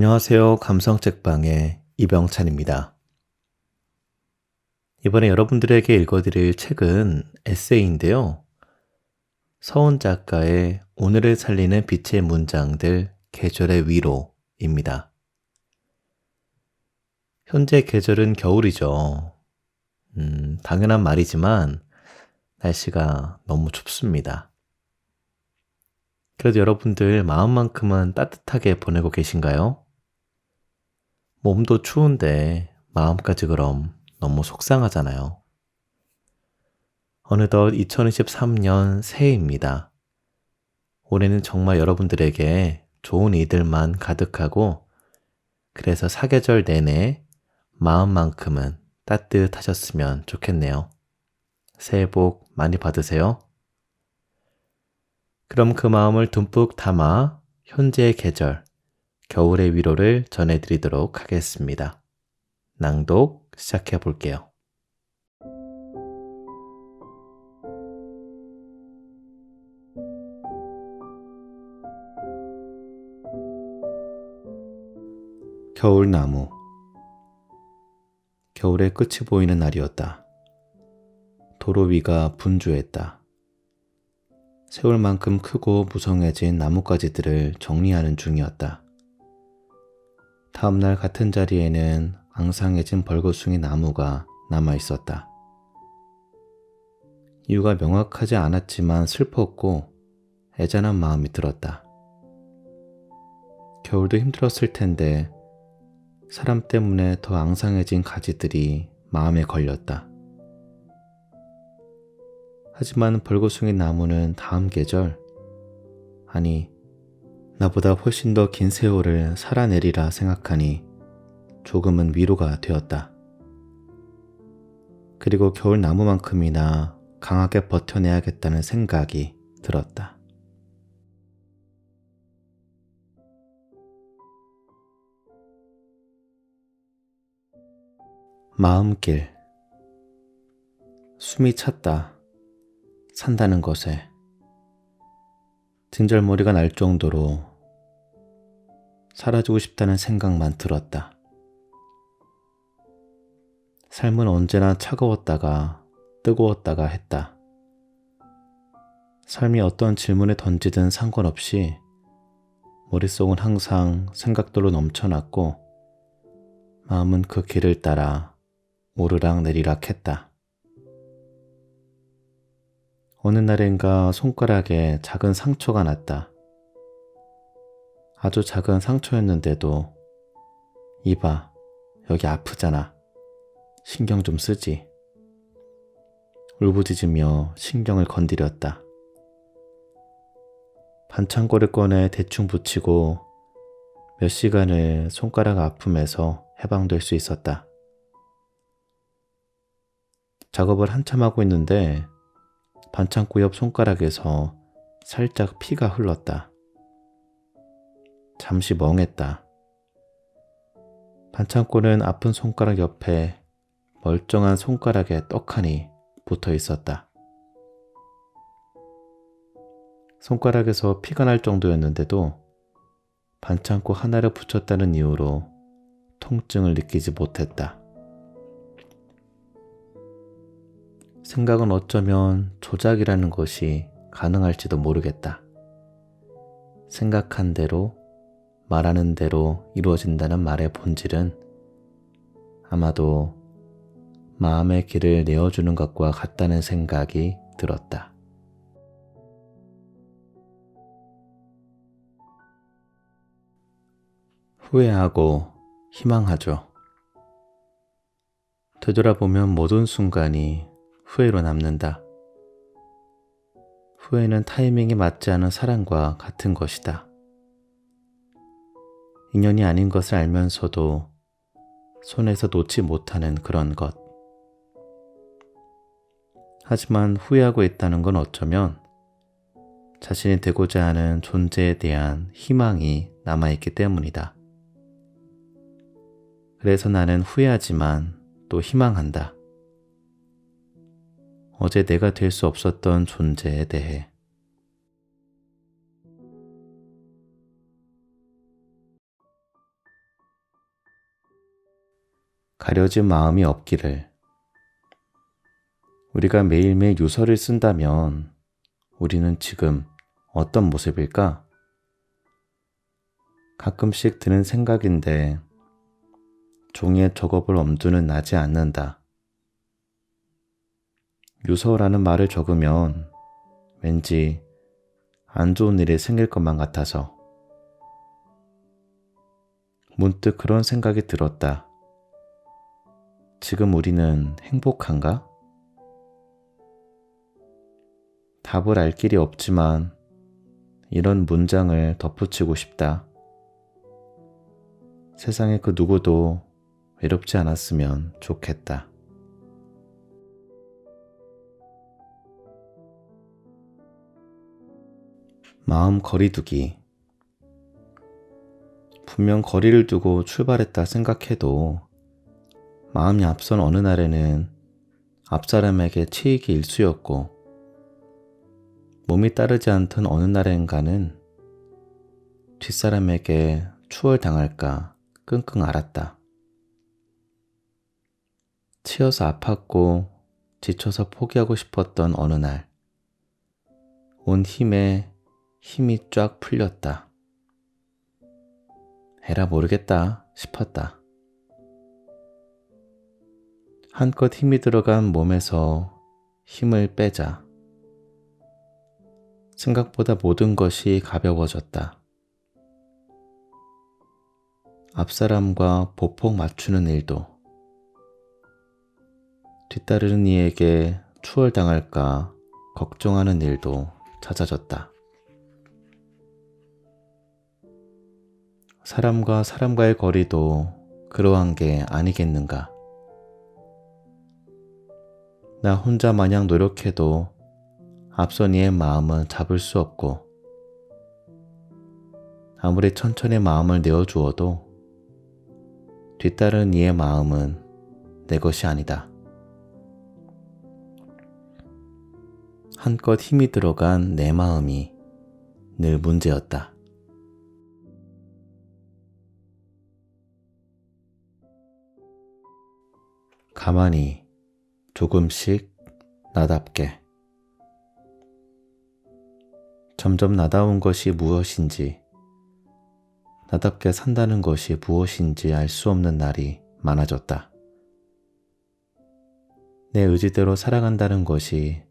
안녕하세요. 감성책방의 이병찬입니다. 이번에 여러분들에게 읽어드릴 책은 에세이인데요. 서훈 작가의 오늘을 살리는 빛의 문장들 계절의 위로입니다. 현재 계절은 겨울이죠. 당연한 말이지만 날씨가 너무 춥습니다. 그래도 여러분들 마음만큼은 따뜻하게 보내고 계신가요? 몸도 추운데 마음까지 그럼 너무 속상하잖아요. 어느덧 2023년 새해입니다. 올해는 정말 여러분들에게 좋은 일들만 가득하고 그래서 사계절 내내 마음만큼은 따뜻하셨으면 좋겠네요. 새해 복 많이 받으세요. 그럼 그 마음을 듬뿍 담아 현재의 계절, 겨울의 위로를 전해드리도록 하겠습니다. 낭독 시작해 볼게요. 겨울나무. 겨울의 끝이 보이는 날이었다. 도로 위가 분주했다. 세월만큼 크고 무성해진 나뭇가지들을 정리하는 중이었다. 다음날 같은 자리에는 앙상해진 벌거숭이 나무가 남아있었다. 이유가 명확하지 않았지만 슬펐고 애잔한 마음이 들었다. 겨울도 힘들었을 텐데 사람 때문에 더 앙상해진 가지들이 마음에 걸렸다. 하지만 벌거숭이 나무는 다음 계절, 아니 나보다 훨씬 더 긴 세월을 살아내리라 생각하니 조금은 위로가 되었다. 그리고 겨울 나무만큼이나 강하게 버텨내야겠다는 생각이 들었다. 마음길. 숨이 찼다. 산다는 것에. 진절머리가 날 정도로 사라지고 싶다는 생각만 들었다. 삶은 언제나 차가웠다가 뜨거웠다가 했다. 삶이 어떤 질문에 던지든 상관없이 머릿속은 항상 생각들로 넘쳐났고 마음은 그 길을 따라 오르락 내리락 했다. 어느 날엔가 손가락에 작은 상처가 났다. 아주 작은 상처였는데도 이봐, 여기 아프잖아. 신경 좀 쓰지. 울부짖으며 신경을 건드렸다. 반창고를 꺼내 대충 붙이고 몇 시간을 손가락 아픔에서 해방될 수 있었다. 작업을 한참 하고 있는데 반창고 옆 손가락에서 살짝 피가 흘렀다. 잠시 멍했다. 반창고는 아픈 손가락 옆에 멀쩡한 손가락에 떡하니 붙어 있었다. 손가락에서 피가 날 정도였는데도 반창고 하나를 붙였다는 이유로 통증을 느끼지 못했다. 생각은 어쩌면 조작이라는 것이 가능할지도 모르겠다. 생각한 대로, 말하는 대로 이루어진다는 말의 본질은 아마도 마음의 길을 내어주는 것과 같다는 생각이 들었다. 후회하고 희망하죠. 되돌아보면 모든 순간이 후회로 남는다. 후회는 타이밍이 맞지 않은 사랑과 같은 것이다. 인연이 아닌 것을 알면서도 손에서 놓지 못하는 그런 것. 하지만 후회하고 있다는 건 어쩌면 자신이 되고자 하는 존재에 대한 희망이 남아있기 때문이다. 그래서 나는 후회하지만 또 희망한다. 어제 내가 될 수 없었던 존재에 대해. 가려진 마음이 없기를. 우리가 매일매일 유서를 쓴다면 우리는 지금 어떤 모습일까? 가끔씩 드는 생각인데 종이에 적어볼 엄두는 나지 않는다. 유서라는 말을 적으면 왠지 안 좋은 일이 생길 것만 같아서 문득 그런 생각이 들었다. 지금 우리는 행복한가? 답을 알 길이 없지만 이런 문장을 덧붙이고 싶다. 세상에 그 누구도 외롭지 않았으면 좋겠다. 마음 거리두기. 분명 거리를 두고 출발했다 생각해도 마음이 앞선 어느 날에는 앞사람에게 치이기 일쑤였고 몸이 따르지 않던 어느 날엔가는 뒷사람에게 추월당할까 끙끙 앓았다. 치여서 아팠고 지쳐서 포기하고 싶었던 어느 날 온 힘에 힘이 쫙 풀렸다. 에라 모르겠다 싶었다. 한껏 힘이 들어간 몸에서 힘을 빼자 생각보다 모든 것이 가벼워졌다. 앞사람과 보폭 맞추는 일도, 뒤따르는 이에게 추월당할까 걱정하는 일도 잦아졌다. 사람과 사람과의 거리도 그러한 게 아니겠는가. 나 혼자 마냥 노력해도 앞선 이의 마음은 잡을 수 없고 아무리 천천히 마음을 내어주어도 뒤따르는 이의 마음은 내 것이 아니다. 한껏 힘이 들어간 내 마음이 늘 문제였다. 가만히 조금씩 나답게. 점점 나다운 것이 무엇인지, 나답게 산다는 것이 무엇인지 알 수 없는 날이 많아졌다. 내 의지대로 살아간다는 것이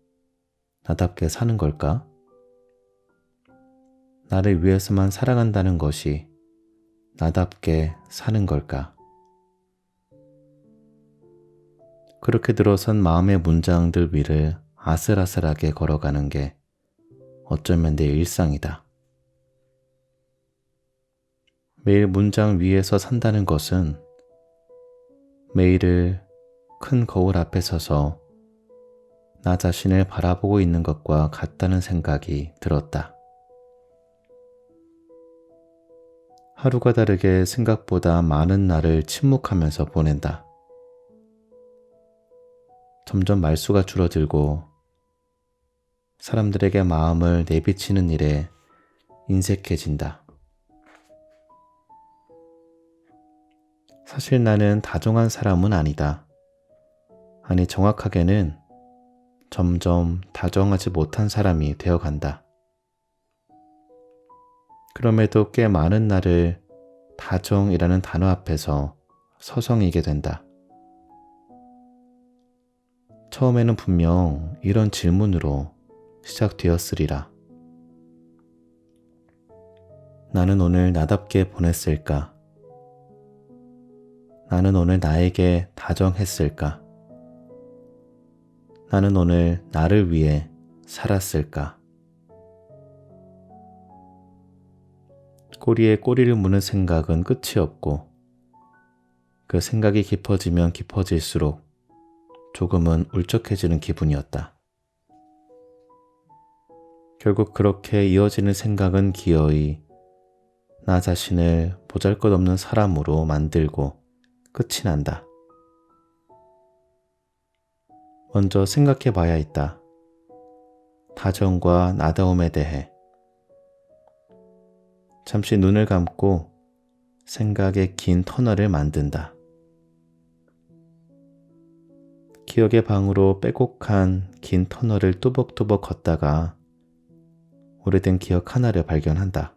나답게 사는 걸까? 나를 위해서만 살아간다는 것이 나답게 사는 걸까? 그렇게 들어선 마음의 문장들 위를 아슬아슬하게 걸어가는 게 어쩌면 내 일상이다. 매일 문장 위에서 산다는 것은 매일을 큰 거울 앞에 서서 나 자신을 바라보고 있는 것과 같다는 생각이 들었다. 하루가 다르게 생각보다 많은 날을 침묵하면서 보낸다. 점점 말수가 줄어들고 사람들에게 마음을 내비치는 일에 인색해진다. 사실 나는 다정한 사람은 아니다. 아니, 정확하게는 점점 다정하지 못한 사람이 되어간다. 그럼에도 꽤 많은 날을 다정이라는 단어 앞에서 서성이게 된다. 처음에는 분명 이런 질문으로 시작되었으리라. 나는 오늘 나답게 보냈을까? 나는 오늘 나에게 다정했을까? 나는 오늘 나를 위해 살았을까? 꼬리에 꼬리를 무는 생각은 끝이 없고 그 생각이 깊어지면 깊어질수록 조금은 울적해지는 기분이었다. 결국 그렇게 이어지는 생각은 기어이 나 자신을 보잘것없는 사람으로 만들고 끝이 난다. 먼저 생각해 봐야 했다. 다정과 나다움에 대해. 잠시 눈을 감고 생각의 긴 터널을 만든다. 기억의 방으로 빼곡한 긴 터널을 뚜벅뚜벅 걷다가 오래된 기억 하나를 발견한다.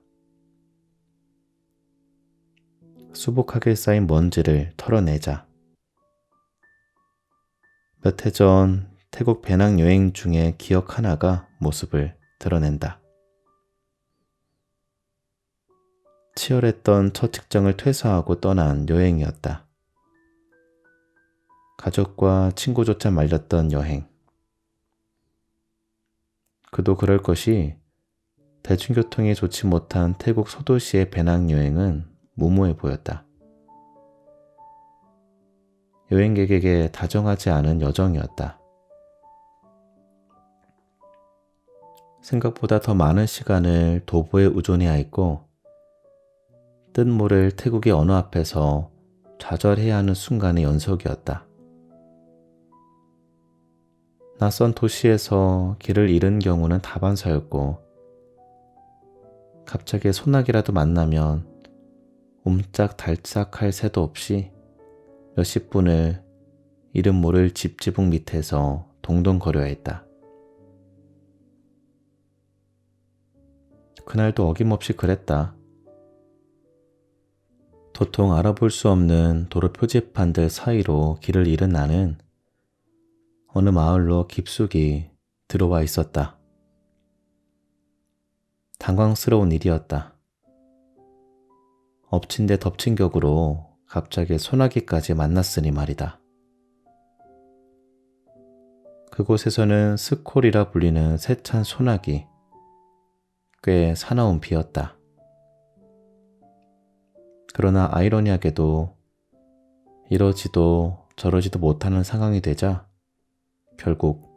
수북하게 쌓인 먼지를 털어내자. 몇 해 전 태국 배낭여행 중에 기억 하나가 모습을 드러낸다. 치열했던 첫 직장을 퇴사하고 떠난 여행이었다. 가족과 친구조차 말렸던 여행. 그도 그럴 것이 대중교통이 좋지 못한 태국 소도시의 배낭여행은 무모해 보였다. 여행객에게 다정하지 않은 여정이었다. 생각보다 더 많은 시간을 도보에 의존해야 했고 뜻 모를 태국의 언어 앞에서 좌절해야 하는 순간의 연속이었다. 낯선 도시에서 길을 잃은 경우는 다반사였고 갑자기 소나기라도 만나면 옴짝달싹할 새도 없이 몇십 분을 이름 모를 집 지붕 밑에서 동동거려야 했다. 그날도 어김없이 그랬다. 도통 알아볼 수 없는 도로 표지판들 사이로 길을 잃은 나는 어느 마을로 깊숙이 들어와 있었다. 당황스러운 일이었다. 엎친 데 덮친 격으로 갑자기 소나기까지 만났으니 말이다. 그곳에서는 스콜이라 불리는 세찬 소나기, 꽤 사나운 비였다. 그러나 아이러니하게도 이러지도 저러지도 못하는 상황이 되자 결국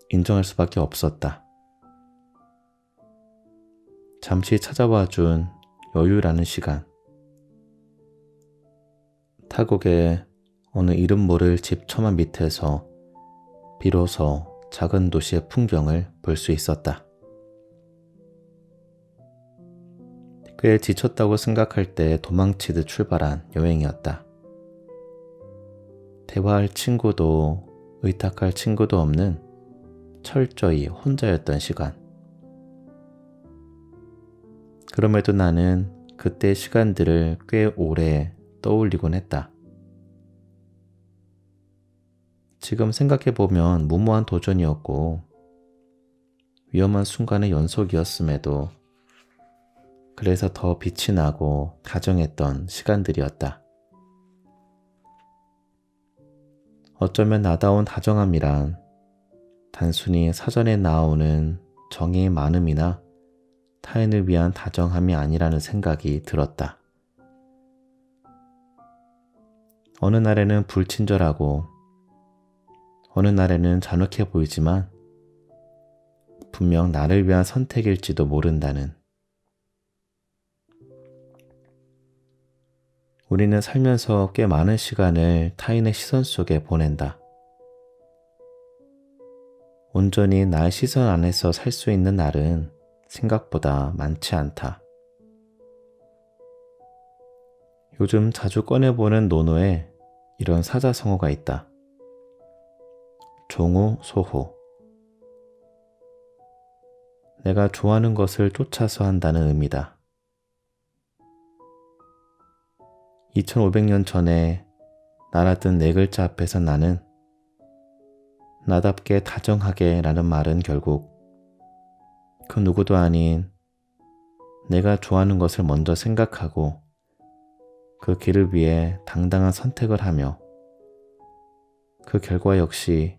인정할 수밖에 없었다. 잠시 찾아와준 여유라는 시간. 타국의 어느 이름 모를 집 처마 밑에서 비로소 작은 도시의 풍경을 볼 수 있었다. 꽤 지쳤다고 생각할 때 도망치듯 출발한 여행이었다. 대화할 친구도 의탁할 친구도 없는 철저히 혼자였던 시간. 그럼에도 나는 그때 시간들을 꽤 오래 떠올리곤 했다. 지금 생각해보면 무모한 도전이었고 위험한 순간의 연속이었음에도 그래서 더 빛이 나고 다정했던 시간들이었다. 어쩌면 나다운 다정함이란 단순히 사전에 나오는 정의의 많음이나 타인을 위한 다정함이 아니라는 생각이 들었다. 어느 날에는 불친절하고 어느 날에는 잔혹해 보이지만 분명 나를 위한 선택일지도 모른다는. 우리는 살면서 꽤 많은 시간을 타인의 시선 속에 보낸다. 온전히 나의 시선 안에서 살 수 있는 날은 생각보다 많지 않다. 요즘 자주 꺼내보는 논어에 이런 사자성어가 있다. 종우소호. 내가 좋아하는 것을 쫓아서 한다는 의미다. 2500년 전에 나라든 네 글자 앞에서 나는 나답게 다정하게 라는 말은 결국 그 누구도 아닌 내가 좋아하는 것을 먼저 생각하고 그 길을 위해 당당한 선택을 하며 그 결과 역시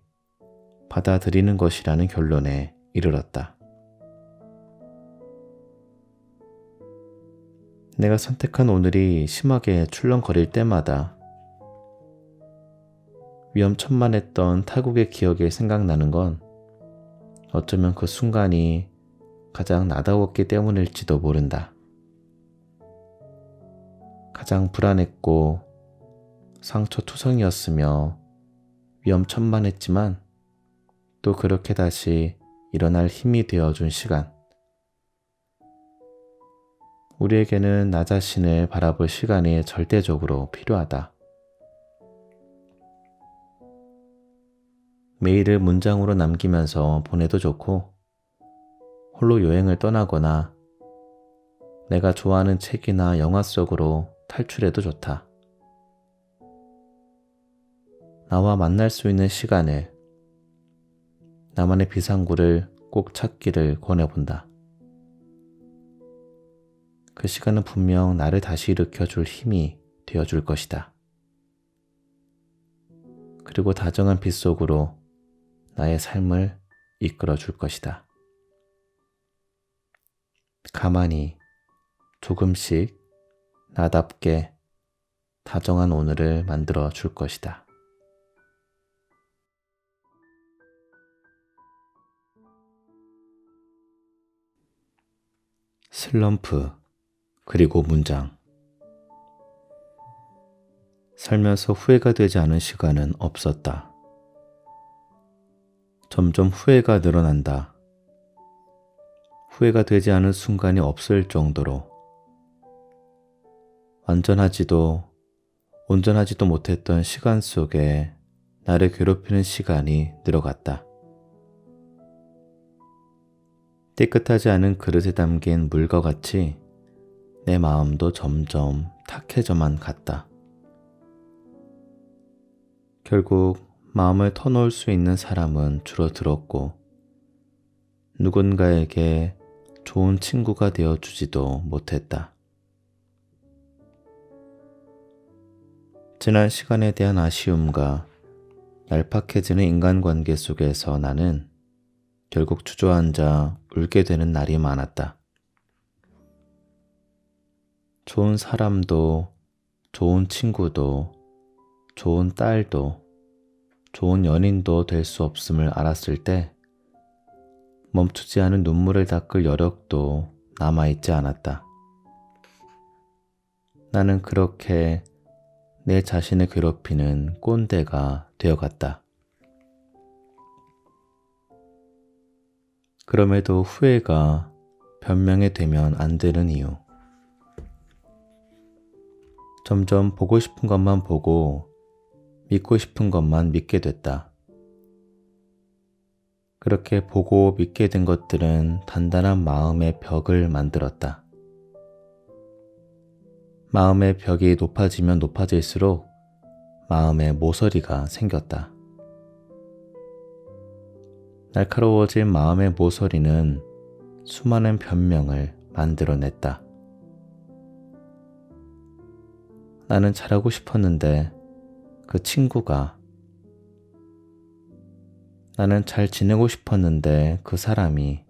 받아들이는 것이라는 결론에 이르렀다. 내가 선택한 오늘이 심하게 출렁거릴 때마다 위험천만했던 타국의 기억이 생각나는 건 어쩌면 그 순간이 가장 나다웠기 때문일지도 모른다. 가장 불안했고 상처투성이었으며 위험천만했지만 또 그렇게 다시 일어날 힘이 되어준 시간. 우리에게는 나 자신을 바라볼 시간이 절대적으로 필요하다. 메일을 문장으로 남기면서 보내도 좋고, 홀로 여행을 떠나거나 내가 좋아하는 책이나 영화 속으로 탈출해도 좋다. 나와 만날 수 있는 시간을, 나만의 비상구를 꼭 찾기를 권해본다. 그 시간은 분명 나를 다시 일으켜줄 힘이 되어줄 것이다. 그리고 다정한 빛 속으로 나의 삶을 이끌어줄 것이다. 가만히 조금씩 나답게 다정한 오늘을 만들어 줄 것이다. 슬럼프, 그리고 문장. 살면서 후회가 되지 않은 시간은 없었다. 점점 후회가 늘어난다. 후회가 되지 않은 순간이 없을 정도로 온전하지도 못했던 시간 속에 나를 괴롭히는 시간이 늘어갔다. 깨끗하지 않은 그릇에 담긴 물과 같이 내 마음도 점점 탁해져만 갔다. 결국 마음을 터놓을 수 있는 사람은 줄어들었고, 누군가에게 좋은 친구가 되어주지도 못했다. 지난 시간에 대한 아쉬움과 얄팍해지는 인간관계 속에서 나는 결국 주저앉아 울게 되는 날이 많았다. 좋은 사람도, 좋은 친구도, 좋은 딸도, 좋은 연인도 될 수 없음을 알았을 때 멈추지 않은 눈물을 닦을 여력도 남아있지 않았다. 나는 그렇게 내 자신을 괴롭히는 꼰대가 되어갔다. 그럼에도 후회가 변명이 되면 안 되는 이유. 점점 보고 싶은 것만 보고 믿고 싶은 것만 믿게 됐다. 그렇게 보고 믿게 된 것들은 단단한 마음의 벽을 만들었다. 마음의 벽이 높아지면 높아질수록 마음의 모서리가 생겼다. 날카로워진 마음의 모서리는 수많은 변명을 만들어냈다. 나는 잘하고 싶었는데 그 친구가, 나는 잘 지내고 싶었는데 그 사람이,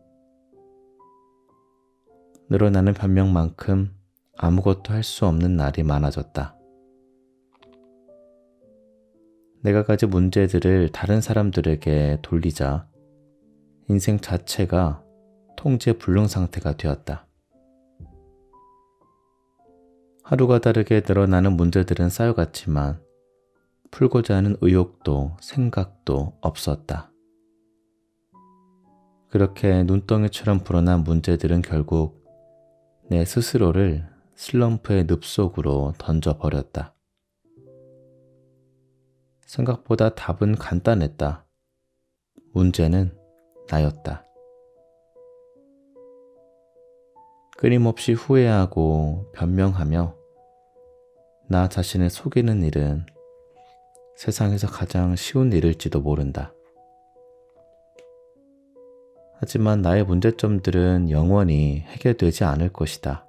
늘어나는 변명만큼 아무것도 할 수 없는 날이 많아졌다. 내가 가진 문제들을 다른 사람들에게 돌리자 인생 자체가 통제불능 상태가 되었다. 하루가 다르게 늘어나는 문제들은 쌓여갔지만 풀고자 하는 의욕도 생각도 없었다. 그렇게 눈덩이처럼 불어난 문제들은 결국 내 스스로를 슬럼프의 늪속으로 던져버렸다. 생각보다 답은 간단했다. 문제는 나였다. 끊임없이 후회하고 변명하며 나 자신을 속이는 일은 세상에서 가장 쉬운 일일지도 모른다. 하지만 나의 문제점들은 영원히 해결되지 않을 것이다.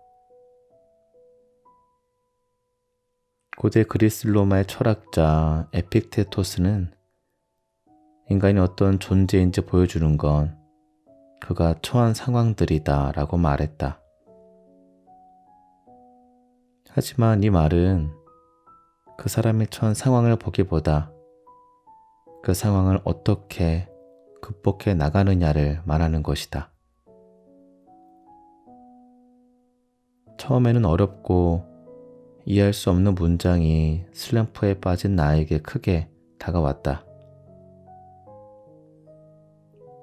고대 그리스 로마의 철학자 에픽테토스는 인간이 어떤 존재인지 보여주는 건 그가 처한 상황들이다 라고 말했다. 하지만 이 말은 그 사람이 처한 상황을 보기보다 그 상황을 어떻게 극복해 나가느냐를 말하는 것이다. 처음에는 어렵고 이해할 수 없는 문장이 슬럼프에 빠진 나에게 크게 다가왔다.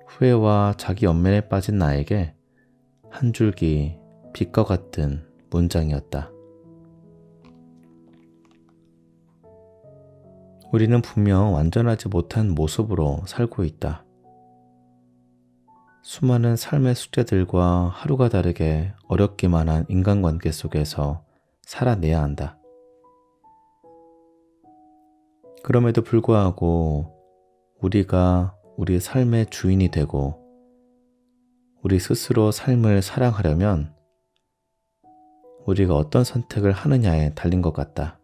후회와 자기 연민에 빠진 나에게 한 줄기 빛과 같은 문장이었다. 우리는 분명 완전하지 못한 모습으로 살고 있다. 수많은 삶의 숙제들과 하루가 다르게 어렵기만 한 인간관계 속에서 살아내야 한다. 그럼에도 불구하고 우리가 우리 삶의 주인이 되고 우리 스스로 삶을 사랑하려면 우리가 어떤 선택을 하느냐에 달린 것 같다.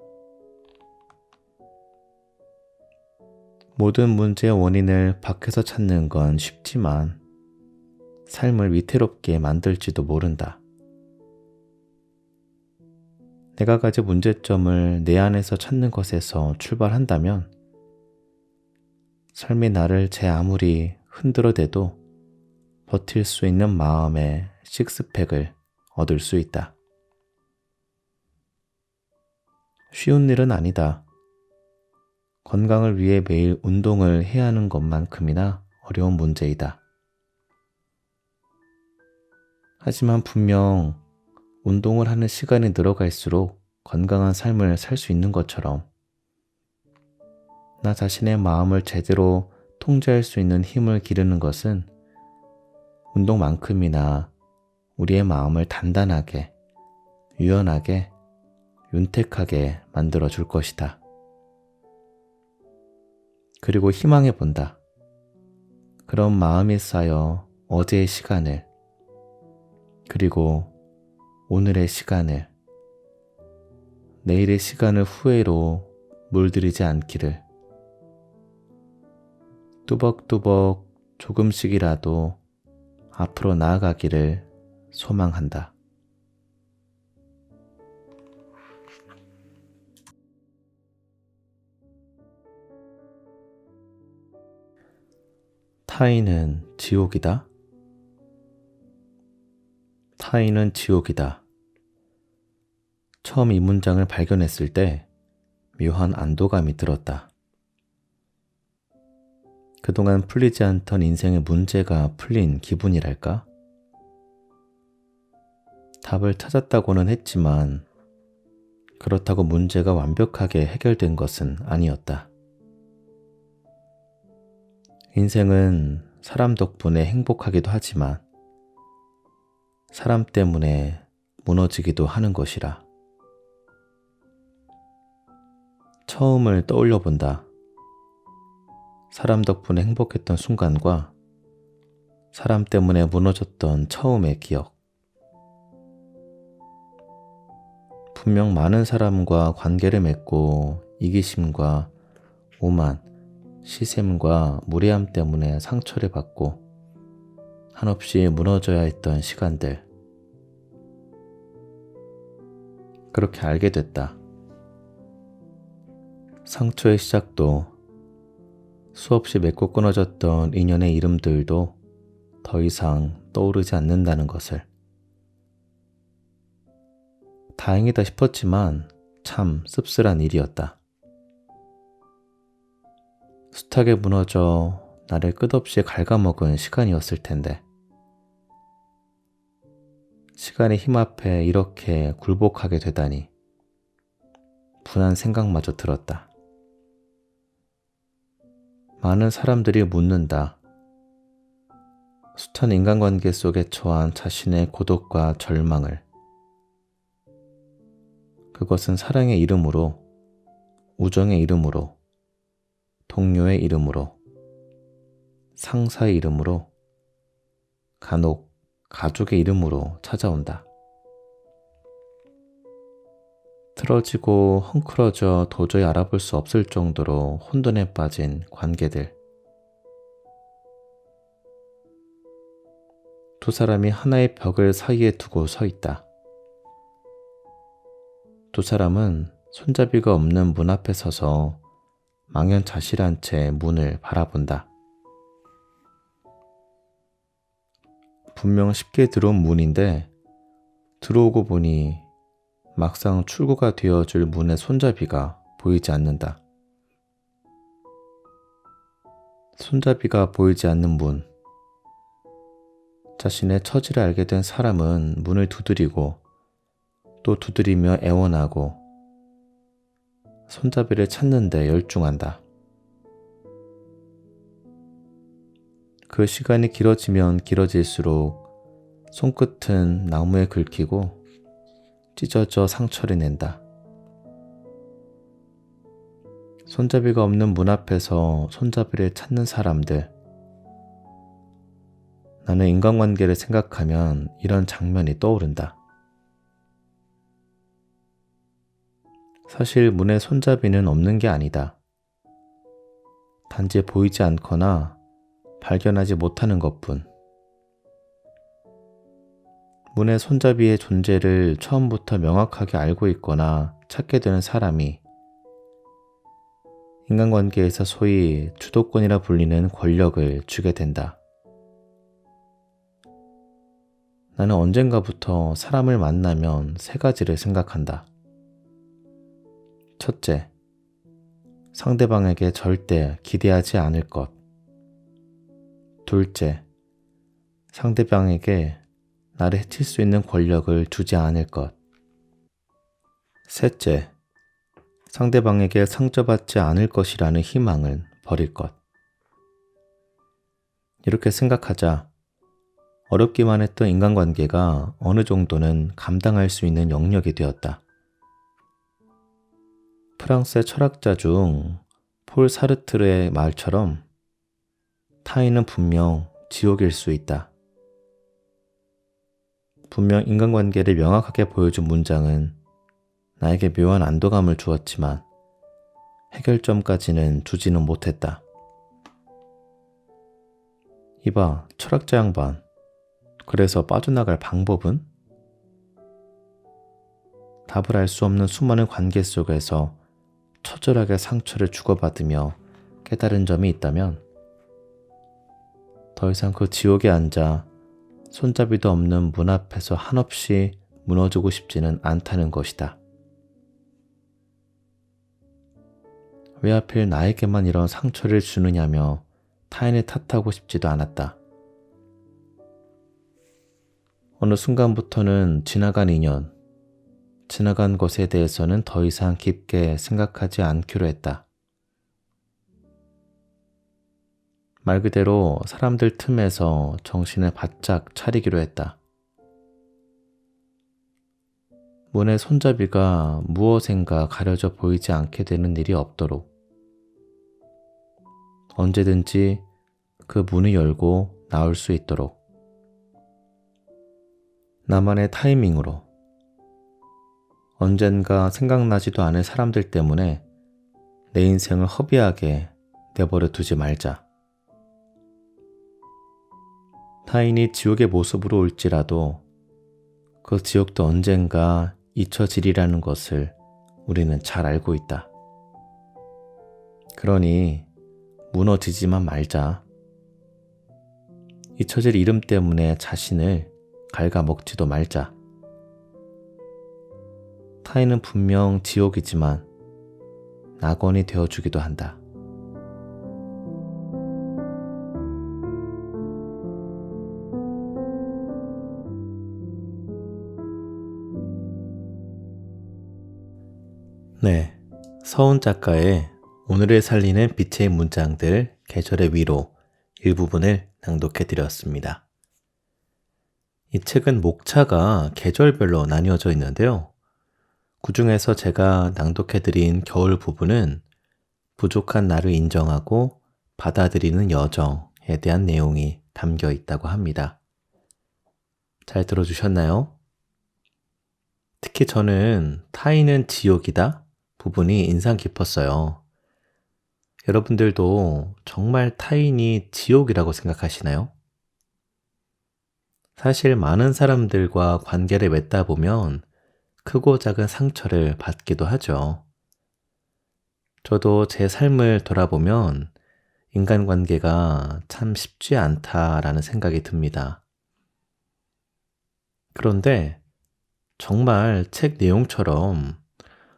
모든 문제의 원인을 밖에서 찾는 건 쉽지만 삶을 위태롭게 만들지도 모른다. 내가 가진 문제점을 내 안에서 찾는 것에서 출발한다면 삶이 나를 제 아무리 흔들어대도 버틸 수 있는 마음의 식스팩을 얻을 수 있다. 쉬운 일은 아니다. 건강을 위해 매일 운동을 해야 하는 것만큼이나 어려운 문제이다. 하지만 분명 운동을 하는 시간이 늘어갈수록 건강한 삶을 살 수 있는 것처럼 나 자신의 마음을 제대로 통제할 수 있는 힘을 기르는 것은 운동만큼이나 우리의 마음을 단단하게, 유연하게, 윤택하게 만들어 줄 것이다. 그리고 희망해 본다. 그런 마음이 쌓여 어제의 시간을, 그리고 오늘의 시간을, 내일의 시간을 후회로 물들이지 않기를, 뚜벅뚜벅 조금씩이라도 앞으로 나아가기를 소망한다. 타인은 지옥이다. 타인은 지옥이다. 처음 이 문장을 발견했을 때 묘한 안도감이 들었다. 그동안 풀리지 않던 인생의 문제가 풀린 기분이랄까? 답을 찾았다고는 했지만 그렇다고 문제가 완벽하게 해결된 것은 아니었다. 인생은 사람 덕분에 행복하기도 하지만 사람 때문에 무너지기도 하는 것이라. 처음을 떠올려 본다. 사람 덕분에 행복했던 순간과 사람 때문에 무너졌던 처음의 기억. 분명 많은 사람과 관계를 맺고 이기심과 오만, 시샘과 무례함 때문에 상처를 받고 한없이 무너져야 했던 시간들. 그렇게 알게 됐다. 상처의 시작도 수없이 맺고 끊어졌던 인연의 이름들도 더 이상 떠오르지 않는다는 것을. 다행이다 싶었지만 참 씁쓸한 일이었다. 숱하게 무너져 나를 끝없이 갉아먹은 시간이었을 텐데 시간의 힘 앞에 이렇게 굴복하게 되다니 분한 생각마저 들었다. 많은 사람들이 묻는다. 숱한 인간관계 속에 처한 자신의 고독과 절망을. 그것은 사랑의 이름으로, 우정의 이름으로, 동료의 이름으로, 상사의 이름으로, 간혹 가족의 이름으로 찾아온다. 틀어지고 헝클어져 도저히 알아볼 수 없을 정도로 혼돈에 빠진 관계들. 두 사람이 하나의 벽을 사이에 두고 서 있다. 두 사람은 손잡이가 없는 문 앞에 서서 망연자실한 채 문을 바라본다. 분명 쉽게 들어온 문인데 들어오고 보니 막상 출구가 되어줄 문의 손잡이가 보이지 않는다. 손잡이가 보이지 않는 문. 자신의 처지를 알게 된 사람은 문을 두드리고 또 두드리며 애원하고 손잡이를 찾는 데 열중한다. 그 시간이 길어지면 길어질수록 손끝은 나무에 긁히고 찢어져 상처를 낸다. 손잡이가 없는 문 앞에서 손잡이를 찾는 사람들. 나는 인간관계를 생각하면 이런 장면이 떠오른다. 사실 문에 손잡이는 없는 게 아니다. 단지 보이지 않거나 발견하지 못하는 것뿐. 문의 손잡이의 존재를 처음부터 명확하게 알고 있거나 찾게 되는 사람이 인간관계에서 소위 주도권이라 불리는 권력을 주게 된다. 나는 언젠가부터 사람을 만나면 세 가지를 생각한다. 첫째, 상대방에게 절대 기대하지 않을 것. 둘째, 상대방에게 나를 해칠 수 있는 권력을 주지 않을 것. 셋째, 상대방에게 상처받지 않을 것이라는 희망을 버릴 것. 이렇게 생각하자 어렵기만 했던 인간관계가 어느 정도는 감당할 수 있는 영역이 되었다. 프랑스의 철학자 중 폴 사르트르의 말처럼 타인은 분명 지옥일 수 있다. 분명 인간관계를 명확하게 보여준 문장은 나에게 묘한 안도감을 주었지만 해결점까지는 주지는 못했다. 이봐, 철학자 양반. 그래서 빠져나갈 방법은? 답을 알 수 없는 수많은 관계 속에서 처절하게 상처를 주고받으며 깨달은 점이 있다면 더 이상 그 지옥에 앉아 손잡이도 없는 문 앞에서 한없이 무너지고 싶지는 않다는 것이다. 왜 하필 나에게만 이런 상처를 주느냐며 타인을 탓하고 싶지도 않았다. 어느 순간부터는 지나간 인연, 지나간 것에 대해서는 더 이상 깊게 생각하지 않기로 했다. 말 그대로 사람들 틈에서 정신을 바짝 차리기로 했다. 문의 손잡이가 무엇인가 가려져 보이지 않게 되는 일이 없도록 언제든지 그 문을 열고 나올 수 있도록 나만의 타이밍으로 언젠가 생각나지도 않을 사람들 때문에 내 인생을 허비하게 내버려 두지 말자. 타인이 지옥의 모습으로 올지라도 그 지옥도 언젠가 잊혀지리라는 것을 우리는 잘 알고 있다. 그러니 무너지지만 말자. 잊혀질 이름 때문에 자신을 갉아먹지도 말자. 타인은 분명 지옥이지만 낙원이 되어주기도 한다. 네, 서훈 작가의 오늘을 살리는 빛의 문장들 계절의 위로 일부분을 낭독해드렸습니다. 이 책은 목차가 계절별로 나뉘어져 있는데요. 그 중에서 제가 낭독해드린 겨울 부분은 부족한 나를 인정하고 받아들이는 여정에 대한 내용이 담겨 있다고 합니다. 잘 들어주셨나요? 특히 저는 타인은 지옥이다 부분이 인상 깊었어요. 여러분들도 정말 타인이 지옥이라고 생각하시나요? 사실 많은 사람들과 관계를 맺다 보면 크고 작은 상처를 받기도 하죠. 저도 제 삶을 돌아보면 인간관계가 참 쉽지 않다라는 생각이 듭니다. 그런데 정말 책 내용처럼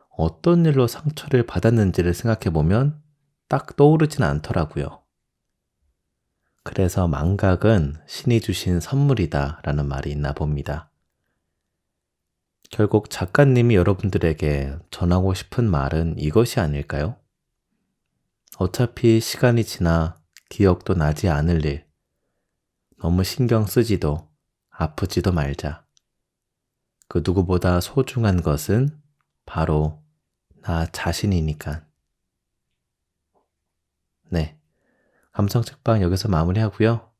어떤 일로 상처를 받았는지를 생각해보면 딱 떠오르진 않더라고요. 그래서 망각은 신이 주신 선물이다 라는 말이 있나 봅니다. 결국 작가님이 여러분들에게 전하고 싶은 말은 이것이 아닐까요? 어차피 시간이 지나 기억도 나지 않을 일, 너무 신경 쓰지도 아프지도 말자. 그 누구보다 소중한 것은 바로 나 자신이니까. 네. 감성책방 여기서 마무리하고요.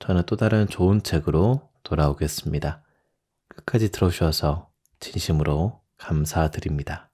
저는 또 다른 좋은 책으로 돌아오겠습니다. 끝까지 들어주셔서 진심으로 감사드립니다.